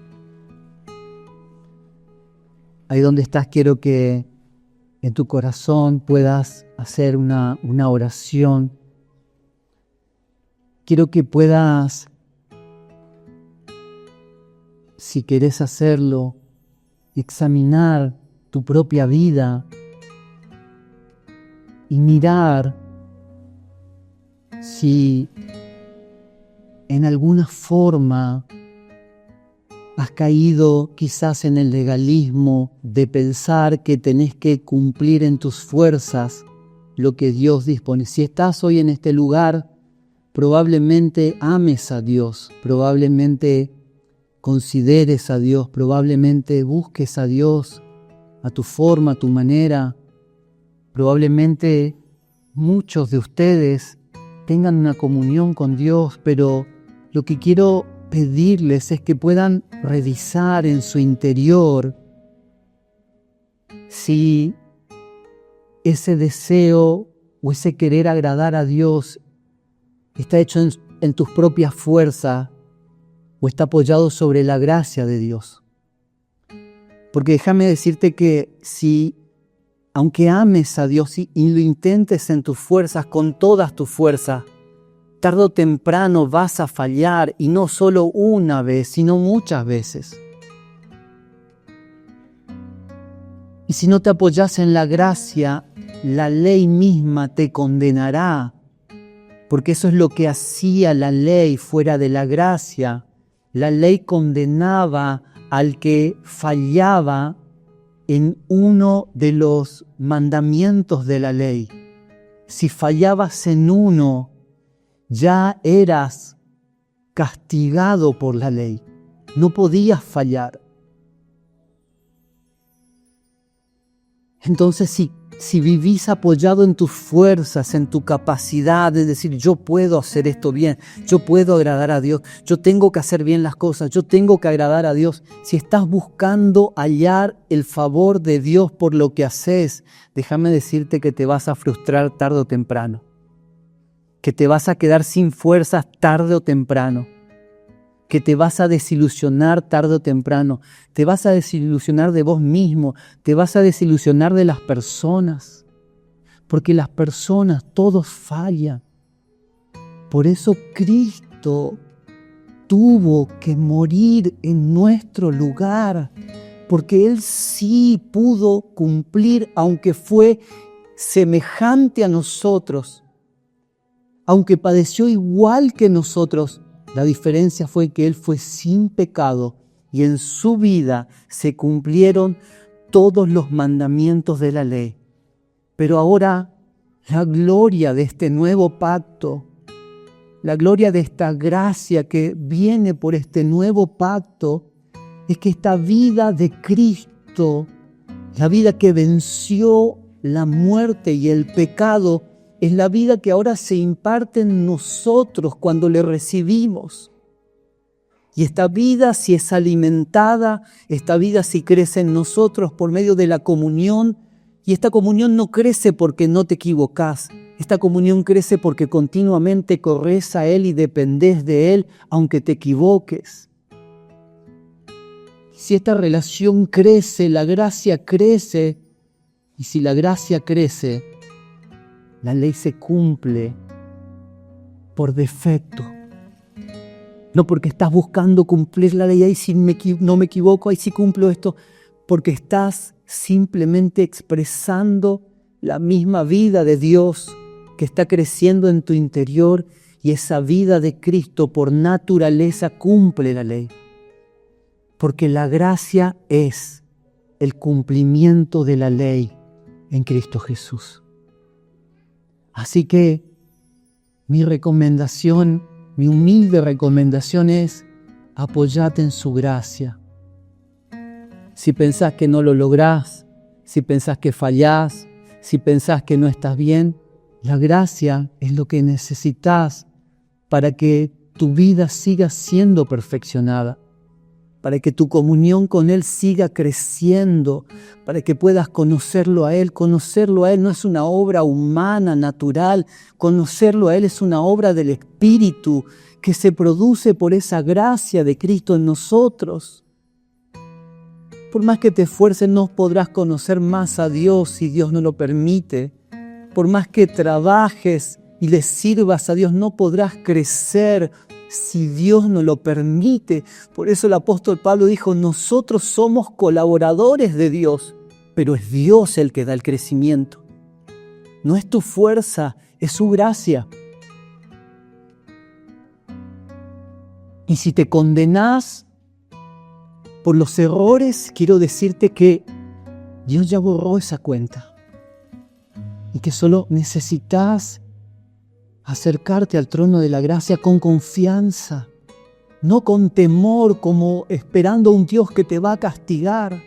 quiero que en tu corazón puedas hacer una oración. Quiero que puedas, si querés hacerlo, examinar tu propia vida y mirar si en alguna forma has caído quizás en el legalismo de pensar que tenés que cumplir en tus fuerzas lo que Dios dispone. Si estás hoy en este lugar, probablemente ames a Dios, probablemente consideres a Dios, probablemente busques a Dios a tu forma, a tu manera. Probablemente muchos de ustedes tengan una comunión con Dios, pero lo que quiero pedirles es que puedan revisar en su interior si ese deseo o ese querer agradar a Dios está hecho en tus propias fuerzas o está apoyado sobre la gracia de Dios. Porque déjame decirte que aunque ames a Dios y lo intentes en tus fuerzas, con todas tus fuerzas, tarde o temprano vas a fallar, y no solo una vez, sino muchas veces. Y si no te apoyas en la gracia, la ley misma te condenará, porque eso es lo que hacía la ley fuera de la gracia. La ley condenaba al que fallaba en uno de los mandamientos de la ley. Si fallabas en uno, ya eras castigado por la ley. No podías fallar. Entonces, si vivís apoyado en tus fuerzas, en tu capacidad de decir, yo puedo hacer esto bien, yo puedo agradar a Dios, yo tengo que hacer bien las cosas, yo tengo que agradar a Dios. Si estás buscando hallar el favor de Dios por lo que haces, déjame decirte que te vas a frustrar tarde o temprano, que te vas a quedar sin fuerzas tarde o temprano, que te vas a desilusionar tarde o temprano, te vas a desilusionar de vos mismo, te vas a desilusionar de las personas, porque las personas, todos fallan. Por eso Cristo tuvo que morir en nuestro lugar, porque Él sí pudo cumplir, aunque fue semejante a nosotros, aunque padeció igual que nosotros. La diferencia fue que Él fue sin pecado y en su vida se cumplieron todos los mandamientos de la ley. Pero ahora la gloria de este nuevo pacto, la gloria de esta gracia que viene por este nuevo pacto, es que esta vida de Cristo, la vida que venció la muerte y el pecado, es la vida que ahora se imparte en nosotros cuando le recibimos. Y esta vida, si es alimentada, esta vida si crece en nosotros por medio de la comunión, y esta comunión no crece porque no te equivocás, esta comunión crece porque continuamente corres a Él y dependés de Él, aunque te equivoques. Si esta relación crece, la gracia crece, y si la gracia crece, la ley se cumple por defecto. No porque estás buscando cumplir la ley, ahí sí no me equivoco, ahí sí cumplo esto, porque estás simplemente expresando la misma vida de Dios que está creciendo en tu interior, y esa vida de Cristo por naturaleza cumple la ley. Porque la gracia es el cumplimiento de la ley en Cristo Jesús. Así que mi recomendación, mi humilde recomendación es: apoyate en su gracia. Si pensás que no lo lográs, si pensás que fallás, si pensás que no estás bien, la gracia es lo que necesitas para que tu vida siga siendo perfeccionada, para que tu comunión con Él siga creciendo, para que puedas conocerlo a Él. Conocerlo a Él no es una obra humana, natural. Conocerlo a Él es una obra del Espíritu que se produce por esa gracia de Cristo en nosotros. Por más que te esfuerces, no podrás conocer más a Dios si Dios no lo permite. Por más que trabajes y le sirvas a Dios, no podrás crecer si Dios no lo permite. Por eso el apóstol Pablo dijo: nosotros somos colaboradores de Dios, pero es Dios el que da el crecimiento. No es tu fuerza, es su gracia. Y si te condenás por los errores, quiero decirte que Dios ya borró esa cuenta y que solo necesitas acercarte al trono de la gracia con confianza, no con temor, como esperando a un Dios que te va a castigar,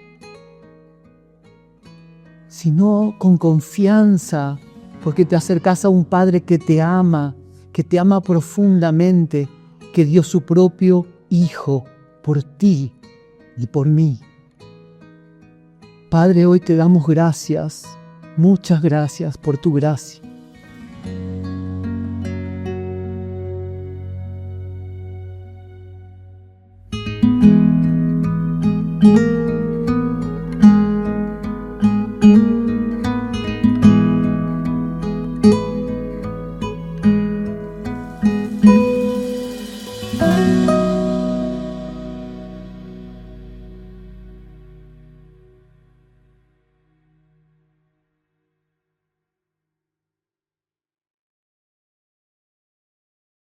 sino con confianza, porque te acercas a un Padre que te ama profundamente, que dio su propio Hijo, por ti y por mí. Padre, hoy te damos gracias, muchas gracias por tu gracia.